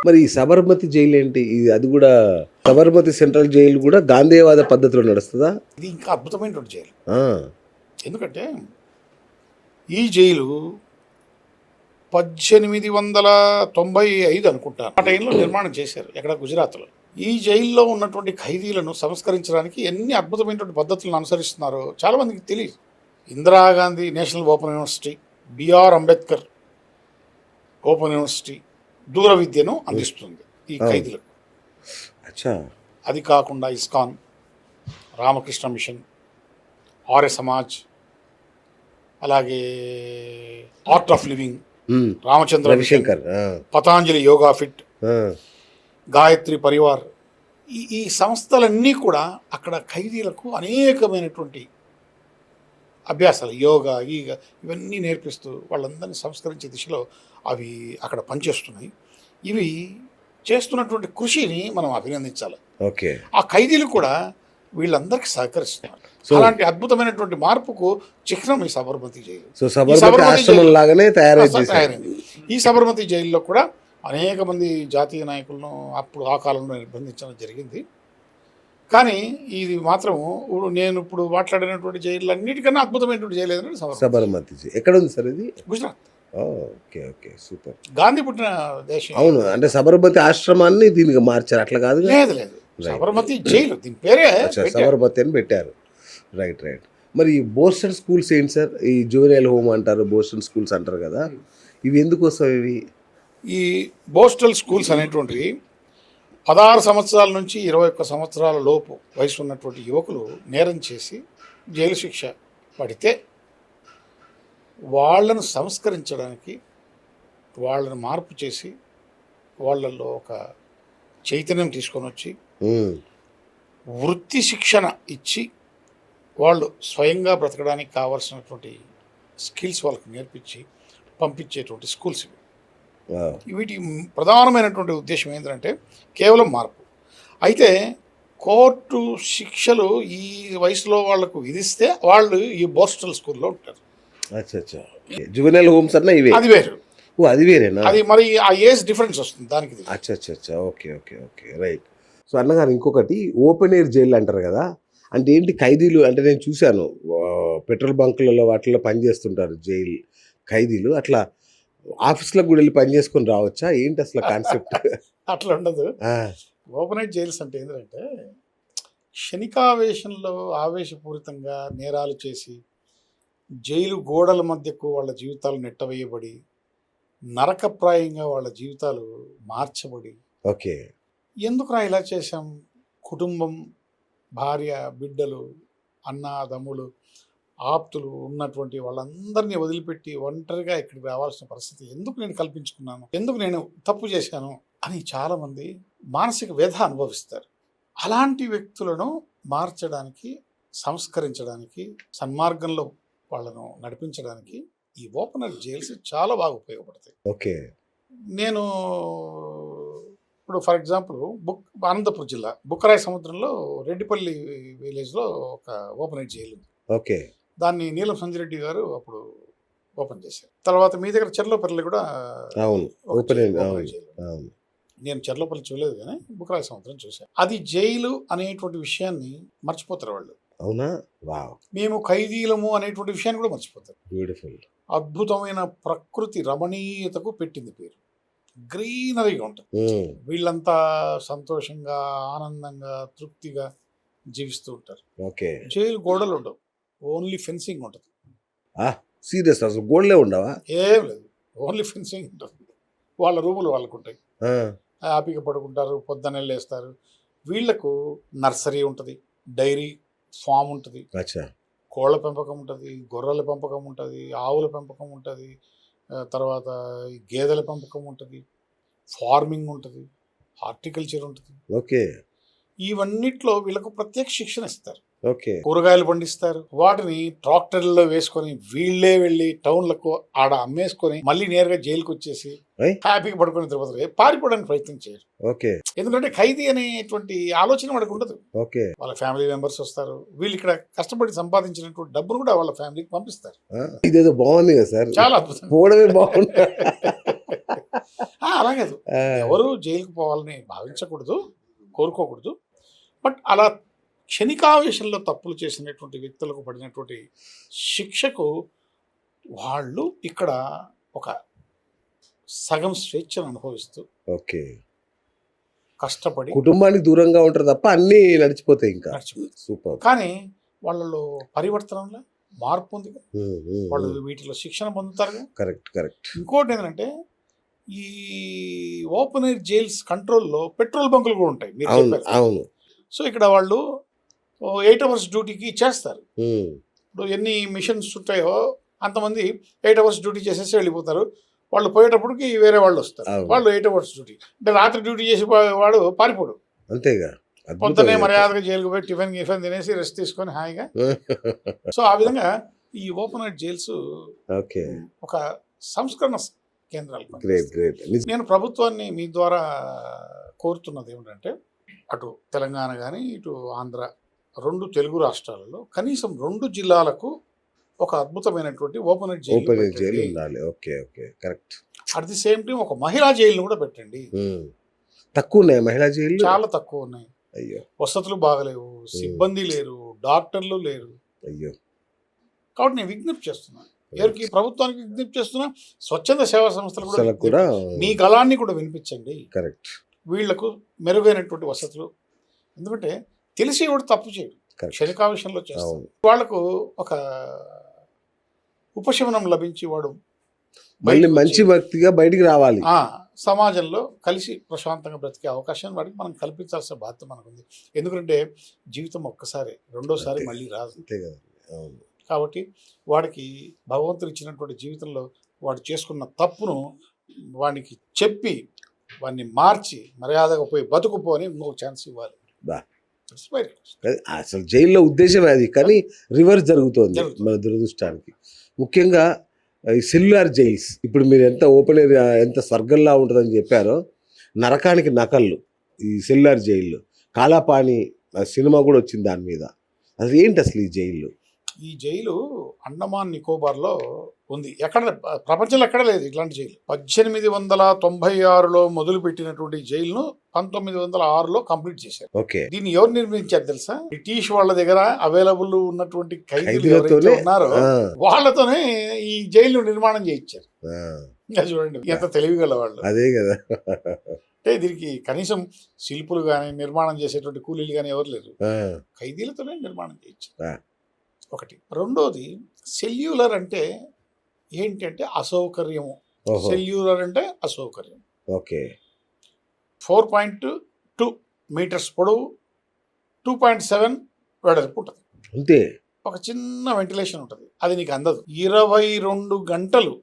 మరి ఈ సబర్మతి జైలు ఏంటి? అది కూడా సబర్మతి సెంట్రల్ జైలు కూడా గాంధేయవాద పద్ధతిలో నడుస్తుందా? ఇది ఇంకా అద్భుతమైనటువంటి జైలు. ఆ, ఎందుకంటే ఈ జైలు 1895 అనుకుంటాను ఆ టైంలో నిర్మాణం చేశారు, ఎక్కడ గుజరాత్లో. ఈ జైల్లో ఉన్నటువంటి ఖైదీలను సంస్కరించడానికి ఎన్ని అద్భుతమైనటువంటి పద్ధతులను అనుసరిస్తున్నారో చాలామందికి తెలియదు. Indira Gandhi national open university, BR Ambedkar open university దూర విద్యను అందిస్తుంది ఈ ఖైదీలకు. అచ్చా. అది కాకుండా ఇస్కాన్, రామకృష్ణ మిషన్, ఆర్య సమాజ్, అలాగే art of living, Ramachandra Ravishankar, Patanjali yoga fit, Gayatri Parivar, ఈ సంస్థలన్నీ కూడా అక్కడ ఖైదీలకు అనేకమైనటువంటి అభ్యాసాలు, యోగా ఇవన్నీ నేర్పిస్తూ వాళ్ళందరినీ సంస్కరించే దిశలో అవి అక్కడ పనిచేస్తున్నాయి. ఇవి చేస్తున్నటువంటి కృషిని మనం అభినందించాలి. ఓకే. ఆ ఖైదీలు కూడా వీళ్ళందరికీ సహకరిస్తున్నారు. అలాంటి అద్భుతమైనటువంటి మార్పుకు చిహ్నం ఈ సబర్మతి జైలు. తయారైంది. ఈ సబర్మతి జైల్లో కూడా అనేక మంది జాతీయ నాయకులను అప్పుడు ఆ కాలంలో నిర్బంధించడం జరిగింది. కానీ ఇది మాత్రం నేను ఇప్పుడు మాట్లాడినటువంటి జైలు అన్నిటికన్నా అద్భుతమైనటువంటి జైలు ఏదంటే సబర్మతి జైలు. ఎక్కడ ఉంది సార్ ఇది? Gujarat. Okay, okay, super. Gandhi పుట్టిన దేశం. అవును, అంటే సబర్మతి ఆశ్రమాన్ని దీనికి మార్చారు, అట్లా కాదు? లేదు, సబర్మతి జైలు, దీని పేరే సబర్మతి అని పెట్టారు. రైట్. మరి ఈ బోస్టన్ స్కూల్స్ ఏంటి సార్? ఈ జూనియర్ హోమ్ అంటారు, బోస్టన్ స్కూల్స్ అంటారు కదా, ఇవి ఎందుకు వస్తాయి? ఇవి ఈ బోస్టల్ స్కూల్స్ అనేటువంటివి 16 సంవత్సరాల నుంచి 21 సంవత్సరాల లోపు వయసు ఉన్నటువంటి యువకులు నేరం చేసి జైలు శిక్ష పడితే వాళ్ళను సంస్కరించడానికి, వాళ్ళను మార్పు చేసి వాళ్ళల్లో ఒక చైతన్యం తీసుకొని వచ్చి వృత్తి శిక్షణ ఇచ్చి వాళ్ళు స్వయంగా బ్రతకడానికి కావాల్సినటువంటి స్కిల్స్ వాళ్ళకి నేర్పించి పంపించేటువంటి స్కూల్స్ ఇవి. వీటి ప్రధానమైనటువంటి ఉద్దేశం ఏంటంటే కేవలం మార్పు. అయితే కోర్టు శిక్షలు ఈ వయసులో వాళ్లకు విధిస్తే వాళ్ళు ఈ బోస్టల్ స్కూల్లో ఉంటారు. జువెనైల్ హోమ్స్ అన్న ఇవే? అది వేరు. అది వేరేనా? అది మరి ఆ ఏజ్ డిఫరెన్స్ వస్తుంది దానికి. Okay, right. సో అన్నగారు, ఇంకొకటి ఓపెన్ ఎయిర్ జైలు అంటారు కదా, అంటే ఏంటి? ఖైదీలు అంటే నేను చూశాను పెట్రోల్ బంకులలో వాటిల్లో పనిచేస్తుంటారు జైలు ఖైదీలు, అట్లా ఆఫీస్లకు కూడా వెళ్ళి పని చేసుకొని రావచ్చా? ఏంటి అసలు కాన్సెప్ట్? అట్లా ఉండదు. ఓపెన్ ఎయిర్ జైల్స్ అంటే ఏంటంటే క్షణికావేశంలో ఆవేశపూరితంగా నేరాలు చేసి జైలు గోడల మధ్యకు వాళ్ళ జీవితాలు నెట్టవేయబడి నరకప్రాయంగా వాళ్ళ జీవితాలు మార్చబడి, ఓకే, ఎందుకురా ఇలా చేశాం, కుటుంబం, భార్య, బిడ్డలు, అన్నదమ్ములు, ఆప్తులు ఉన్నటువంటి వాళ్ళందరినీ వదిలిపెట్టి ఒంటరిగా ఇక్కడికి రావాల్సిన పరిస్థితి ఎందుకు నేను కల్పించుకున్నాను, ఎందుకు నేను తప్పు చేశాను అని చాలామంది మానసిక వ్యధ అనుభవిస్తారు. అలాంటి వ్యక్తులను మార్చడానికి, సంస్కరించడానికి, సన్మార్గంలో వాళ్ళను నడిపించడానికి ఈ ఓపెన్ ఎయిర్ జైల్స్ చాలా బాగా ఉపయోగపడతాయి. ఓకే. నేను ఇప్పుడు ఫర్ ఎగ్జాంపుల్ అనంతపురం జిల్లా బుక్కరాయ సముద్రంలో రెడ్డిపల్లి విలేజ్లో ఒక ఓపెన్ ఎయిర్ జైలు ఉంది. ఓకే. దాన్ని నీలం సంజయ్ రెడ్డి గారు అప్పుడు ఓపెన్ చేశారు. తర్వాత మీ దగ్గర చెర్లోపల్లి కూడా జైలు. నేను చెర్లోపల్లి చూడలేదు కానీ బుక్కరాయ సముద్రం చూశాను. అది జైలు అనేటువంటి విషయాన్ని మర్చిపోతారు వాళ్ళు. అవునా? మేము ఖైదీలము అనేటువంటి విషయాన్ని కూడా మర్చిపోతారు. బ్యూటిఫుల్. అద్భుతమైన ప్రకృతి రమణీయతకు పెట్టింది పేరు. గ్రీనరీగా ఉంటుంది. వీళ్ళంతా సంతోషంగా, ఆనందంగా, తృప్తిగా జీవిస్తూ ఉంటారు. జైలు గోడలు ఉండవు, ఓన్లీ ఫెన్సింగ్ ఉంటుంది. సీరియస్? అసలు గోడలే ఉండవా? ఏం లేదు, ఓన్లీ ఫెన్సింగ్ ఉంటుంది. వాళ్ళ రూములు వాళ్ళకు ఉంటాయి, హ్యాపీగా పడుకుంటారు, పొద్దున్నే లేస్తారు. వీళ్లకు నర్సరీ ఉంటుంది, డైరీ ఫామ్ ఉంటుంది, కోళ్ళ పెంపకం ఉంటుంది, గొర్రెల పెంపకం ఉంటుంది, ఆవుల పెంపకం ఉంటుంది, తర్వాత గేదెల పెంపకం ఉంటుంది, ఫార్మింగ్ ఉంటుంది, హార్టికల్చర్ ఉంటుంది. ఓకే. ఇవన్నిట్లో వీళ్ళకు ప్రత్యేక శిక్షణ ఇస్తారు. ఓకే. కూరగాయలు పండిస్తారు, వాటిని ట్రాక్టర్లలో వేసుకొని వీళ్ళే వెళ్ళి టౌన్లకు ఆడ అమ్మేసుకొని మళ్ళీ నేరుగా జైలుకి వచ్చేసి హ్యాపీగా పడుకొని తిరుపతి పారిపోవడానికి ప్రయత్నం చేయరు. ఓకే. ఎందుకంటే ఖైదీ అనేటువంటి ఆలోచన వాళ్ళకి ఉండదు. ఓకే. వాళ్ళ ఫ్యామిలీ మెంబర్స్ వస్తారు, వీళ్ళు ఇక్కడ కష్టపడి సంపాదించినటువంటి డబ్బును కూడా వాళ్ళ ఫ్యామిలీకి పంపిస్తారు. ఇదేదో బాగుంది కదా సార్, చాలా అద్భుతం. పోవడమే బాగుంది. అలాగే ఎవరు జైలుకు పోవాలని భావించకూడదు, కోరుకోకూడదు. బట్ అలా క్షణికావేశంలో తప్పులు చేసినటువంటి వ్యక్తులకు పడినటువంటి శిక్షకు వాళ్ళు ఇక్కడ ఒక సగం స్వేచ్ఛను అనుభవిస్తూ ఓకే. కష్టపడి కుటుంబానికి దూరంగా ఉంటారు తప్ప అన్నీ నడిచిపోతాయి ఇంకా. నడిచిపోతుంది. సూపర్. కానీ వాళ్ళలో పరివర్తనంలో మార్పు ఉంది. వాళ్ళు వీటిలో శిక్షణ పొందుతారుగా. Correct correct. ఇంకోటి ఏంటంటే ఈ ఓపెన్ ఎయిర్ జైల్స్ కంట్రోల్లో పెట్రోల్ బంకులు కూడా ఉంటాయి, మీరు అవును చెప్పారు. అవును. సో ఇక్కడ వాళ్ళు 8 hours డ్యూటీకి చేస్తారు. ఇప్పుడు ఎన్ని మిషన్స్ ఉంటాయో అంతమంది 8 hours డ్యూటీ చేసేసి వెళ్ళిపోతారు. వాళ్ళు పోయేటప్పటికి వేరే వాళ్ళు వస్తారు. అవును. వాళ్ళు 8 hours డ్యూటీ అంటే రాత్రి డ్యూటీ చేసి వాడు పారిపోడు. అంతేగా. పొద్దునే మర్యాదగా జైలుకు పోయి టిఫిన్ తినేసి రెస్ట్ తీసుకొని హాయిగా. సో ఆ విధంగా ఈ ఓపెన్ ఎయిర్ జైల్స్ ఓకే. ఒక సంస్కరణ కేంద్రాలు. Great great. నేను ప్రభుత్వాన్ని మీ ద్వారా కోరుతున్నది ఏమిటంటే అటు తెలంగాణ కానీ ఇటు ఆంధ్ర 2 తెలుగు రాష్ట్రాలలో కనీసం 2 జిల్లాలకు ఒక అద్భుతమైనటువంటి open air open air jail jail ఉండాలి. Okay okay correct. At the same time ఒక మహిళా జైలును కూడా పెట్టండి. తక్కువ ఉన్నాయి మహిళా జైలు. చాలా తక్కువ ఉన్నాయి. అయ్యో. వసతులు బాగలేవు, సిబ్బంది లేరు, డాక్టర్లు లేరు. అయ్యో. కాబట్టి నేను విజ్ఞప్తి చేస్తున్నాను, ఎవరికి ప్రభుత్వానికి విజ్ఞప్తి చేస్తున్నా, స్వచ్ఛంద సేవా సంస్థలు కూడా కూడా మీ గళాన్ని కూడా వినిపించండి. కరెక్ట్. వీళ్లకు మెరుగైనటువంటి వసతులు, ఎందుకంటే తెలిసి కూడా తప్పు చేయడు, కరెక్ట్. క్షణికావేశంలో చేస్తాడు. అవును. వాళ్లకు ఒక ఉపశమనం లభించి వాడు మళ్ళీ బయటకు మంచి వచ్చి వ్యక్తిగా బయటికి రావాలి. సమాజంలో కలిసి ప్రశాంతంగా బ్రతికే అవకాశాన్ని వాడికి మనం కల్పించాల్సిన బాధ్యత మనకుంది. ఎందుకంటే జీవితం ఒక్కసారి, రెండోసారి అంతే. మళ్ళీ రాదు. అంతే కదా. అవును. కాబట్టి వాడికి భగవంతుడు ఇచ్చినటువంటి జీవితంలో వాడు చేసుకున్న తప్పును వాడికి చెప్పి వాడిని మార్చి మర్యాదగా పోయి బతుకుపో అని ఇంకొక ఛాన్స్ ఇవ్వాలి. బా. That's my request. అసలు జైల్లో ఉద్దేశం అది, కానీ రివర్స్ జరుగుతోంది జరుగుతుంది. మన దురదృష్టానికి. ముఖ్యంగా ఈ సెల్యులార్ జైల్స్, ఇప్పుడు మీరు ఎంత ఓపెన్ ఏరియా ఎంత స్వర్గంలా ఉంటుందని చెప్పారో, నరకానికి నకళ్ళు ఈ సెల్యులార్ జైళ్ళు. కాలాపాని సినిమా కూడా వచ్చింది దాని మీద. అది ఏంటి అసలు ఈ జైళ్ళు? ఈ జైలు అండమాన్ నికోబార్లో ఉంది. ఎక్కడ ప్రపంచంలో ఎక్కడ లేదు ఇట్లాంటి జైలు. 1896లో మొదలు పెట్టినటువంటి జైలును 1906లో కంప్లీట్ చేశారు. ఓకే. దీన్ని ఎవరు నిర్మించారు తెలుసా? బ్రిటిష్ వాళ్ళ దగ్గర అవైలబుల్ ఉన్నటువంటి ఖైదీలు ఖైదీలతోనే ఎవరైతే ఉన్నారో వాళ్ళతోనే ఈ జైలు నిర్మాణం చేయించారు. ఆ, ఇంకా చూడండి ఎంత తెలివిగల వాళ్ళు. అదే కదా. అంటే దీనికి కనీసం శిల్పులు కానీ నిర్మాణం చేసేటువంటి కూలీలు కానీ ఎవరు లేరు, ఆ, ఖైదీలతోనే నిర్మాణం చేయించారు. ఆ. ఒకటి. రెండోది సెల్యులర్ అంటే ఏంటి అంటే అసౌకర్యము. ఓహో. సెల్యులర్ అంటే అసౌకర్యం. ఓకే. 4.2 మీటర్స్ పొడవు, 2.7 వెడల్పు ఉంటుంది. అంతే. ఒక చిన్న వెంటిలేషన్ ఉంటుంది, అది నీకు అందదు. 22 గంటలు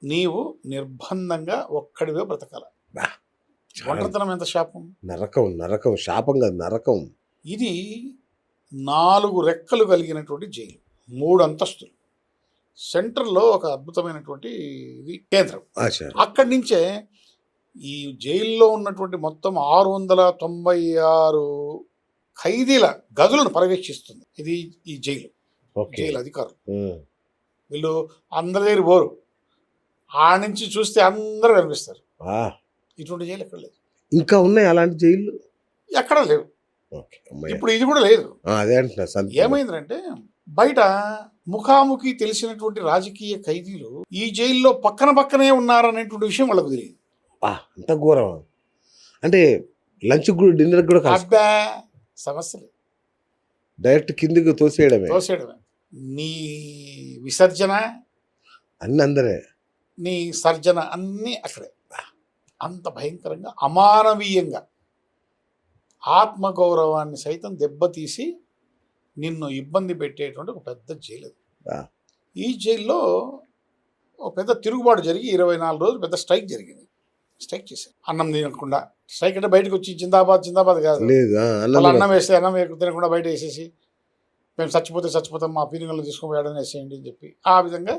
నీవు నిర్బంధంగా ఒక్కడివే బ్రతకాల. బా. ఒంటరితనం ఎంత శాపం. నరకం నరకం, శాపం కాదు నరకం. ఇది 4 రెక్కలు కలిగినటువంటి జైలు, 3 అంతస్తులు. సెంటర్లో ఒక అద్భుతమైనటువంటి ఇది కేంద్రం. ఆశా. అక్కడి నుంచే ఈ జైల్లో ఉన్నటువంటి మొత్తం 696 ఖైదీల గదులను పర్యవేక్షిస్తుంది ఇది ఈ జైలు. ఓకే. జైలు అధికారులు ఉమ్. వీళ్ళు అందరి దగ్గర పోరు, ఆ నుంచి చూస్తే అందరూ కనిపిస్తారు. ఆ, ఇటువంటి జైలు ఎక్కడ లేదు, ఇంకా ఉన్నాయి అలాంటి జైళ్ళు? ఎక్కడ లేవు. ఓకే. అమ్మయ్య. ఇప్పుడు ఇది కూడా లేదు. అదే అంటున్నా. ఏమైందంటే బయట ముఖాముఖి తెలిసినటువంటి రాజకీయ ఖైదీలు ఈ జైల్లో పక్కనే ఉన్నారనేటువంటి విషయం వాళ్ళకు తెలియదు. అంత ఘోరం. అంటే లంచ్ కూడా డిన్నర్ కూడా కాదు, అబ్బా సమస్యలు డైరెక్ట్ కిందికి తోసేయడమే. తోసేయడమే. నీ విసర్జన, అన్ని అందరే. నీ సర్జన అన్నీ అక్కడే. అంత భయంకరంగా అమానవీయంగా ఆత్మగౌరవాన్ని సైతం దెబ్బతీసి నిన్ను ఇబ్బంది పెట్టేటువంటి ఒక పెద్ద జైలు అది. ఆ. ఈ జైల్లో ఒక పెద్ద తిరుగుబాటు జరిగి 24 రోజులు పెద్ద స్ట్రైక్ జరిగింది. స్ట్రైక్ చేశారు అన్నం తినకుండా. స్ట్రైక్ అంటే బయటకు వచ్చి జిందాబాద్ కాదు. లేదు. వాళ్ళు అన్నం వేస్తే అన్నం తినకుండా బయట వేసేసి మేము చచ్చిపోతాం, మా పీనుగలను తీసుకొని వేయడం వేసేయండి అని చెప్పి ఆ విధంగా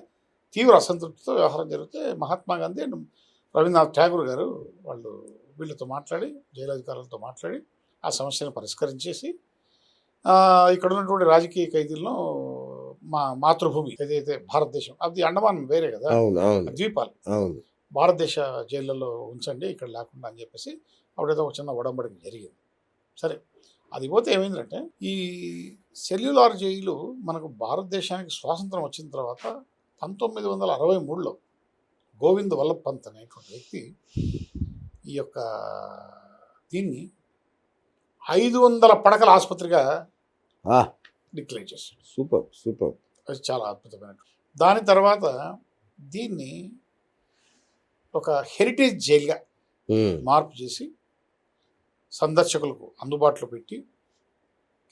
తీవ్ర అసంతృప్తితో వ్యవహారం జరిగితే మహాత్మా గాంధీ అండ్ రవీంద్రనాథ్ ఠాగూర్ గారు వాళ్ళు వీళ్ళతో మాట్లాడి, జైలధికారులతో మాట్లాడి ఆ సమస్యను పరిష్కరించేసి ఇక్కడ ఉన్నటువంటి రాజకీయ ఖైదీలను మా మాతృభూమి ఏదైతే భారతదేశం, అది అండమాన్ వేరే కదా, అవును అవును ద్వీపాలు, అవును, భారతదేశ జైళ్ళలో ఉంచండి ఇక్కడ లేకుండా అని చెప్పేసి అప్పుడైతే ఒక చిన్న ఒడంబడిక జరిగింది. సరే అది పోతే ఏమైందంటే ఈ సెల్యులార్ జైలు మనకు భారతదేశానికి స్వాతంత్రం వచ్చిన తర్వాత 1963లో గోవింద్ వల్లభ్ పంత్ అనేటువంటి వ్యక్తి ఈ యొక్క దీన్ని 500 పడకల ఆసుపత్రిగా డిక్లేర్ చేశాడు. Super super. అది చాలా అద్భుతమైన. దాని తర్వాత దీన్ని ఒక హెరిటేజ్ జైలుగా మార్పు చేసి సందర్శకులకు అందుబాటులో పెట్టి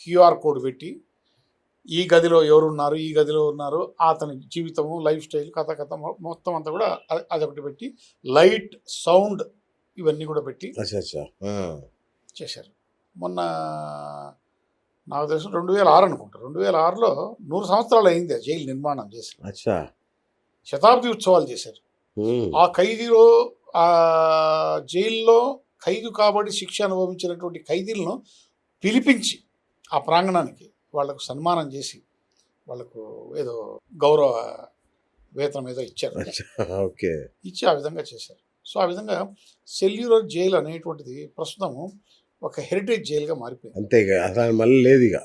క్యూఆర్ కోడ్ పెట్టి ఈ గదిలో ఎవరున్నారు, ఈ గదిలో ఉన్నారు, అతని జీవితము, లైఫ్ స్టైల్, కథ మొత్తం అంతా కూడా అదొకటి పెట్టి లైట్, సౌండ్ ఇవన్నీ కూడా పెట్టి చేశారు. మొన్న నాకు తెలిసి 2006 అనుకుంటా, 2006లో 100 సంవత్సరాలు అయింది ఆ జైలు నిర్మాణం చేసి. శతాబ్ది ఉత్సవాలు చేశారు. ఆ ఖైదీలో ఆ జైల్లో ఖైదు కాబట్టి శిక్ష అనుభవించినటువంటి ఖైదీలను పిలిపించి ఆ ప్రాంగణానికి వాళ్లకు సన్మానం చేసి వాళ్ళకు ఏదో గౌరవ వేతనం ఏదో ఇచ్చారు. ఓకే, ఇచ్చి ఆ విధంగా చేశారు. సో ఆ విధంగా సెల్యులర్ జైలు అనేటువంటిది ప్రస్తుతం ఒక హెరిటేజ్ జైలుగా మారిపోయింది. అంతే, అసలు మళ్ళీ లేదు ఇక.